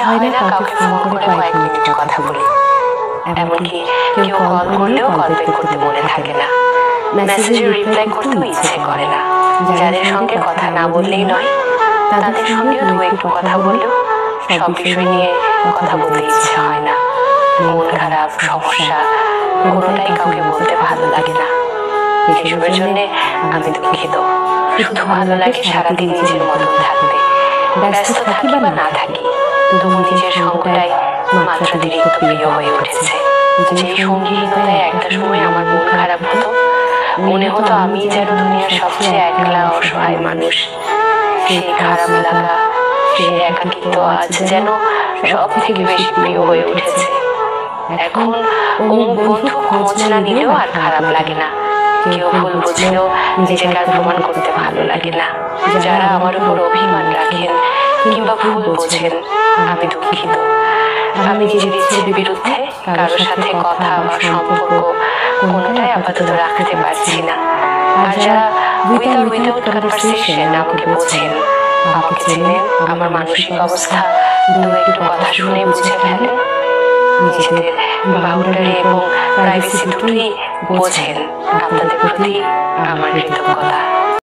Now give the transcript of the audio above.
হয় না কাউকে ফোন করে কয়েক মিনিট কথা বলি, এমনকি কেউ কল করলেও কল ব্যাক করতে মনে থাকে না, মেসেজে রিপ্লাই করতেও ইচ্ছে করে না। যাদের সঙ্গে কথা না বললেই নয়, তাদের সঙ্গেও দু একটু কথা বললেও সব বিষয় নিয়ে কথা বলতে ইচ্ছে হয় না। মন খারাপ, সমস্যা কোনোটাই কাউকে বলতে ভালো লাগে না। এসবের জন্য আমি দুঃখিত। শুধু ভালো লাগে সারাদিন নিজের মতন থাকতে, ব্যস্ত থাকি বা না থাকি, তবু নিজের সঙ্গটাই মাত্রাতিরিক্ত প্রিয় হয়ে উঠেছে। যে সঙ্গীহীনতায় একটা সময় আমার মন খারাপ হতো, মনে হতো আমি যেন দুনিয়ার সবচেয়ে একলা অসহায় মানুষ। সেই খারাপ লাগা, সেই একাকিত্ব আজ যেন সব থেকে বেশি প্রিয় হয়ে উঠেছে। এখন অমুক বন্ধু খোঁজ না নিলেও আর খারাপ লাগে না, কেউ ভুল বুঝলেও নিজেকে আর প্রমাণ করতে ভালো লাগে না। যারা আমার উপর অভিমান রাখেন কিংবা ভুল বোঝেন, আমি দুঃখিত। আমি নিজের ইচ্ছের বিরুদ্ধে কারোর সাথে কথা বা সম্পর্ক কোনোটাই আপাতত রাখতে পারছি না। আর যারা উইথ অর উইদাউট কনভারসেশন আমাকে বোঝেন, আমাকে চেনেন, আমার মানসিক অবস্থা দু একটু কথা শুনে বুঝে ফেলে, নিজেদের বাউন্ডারি এবং প্রাইভেসি দুটোই বোঝেন, আপনাদের প্রতি আমার কৃতজ্ঞতা।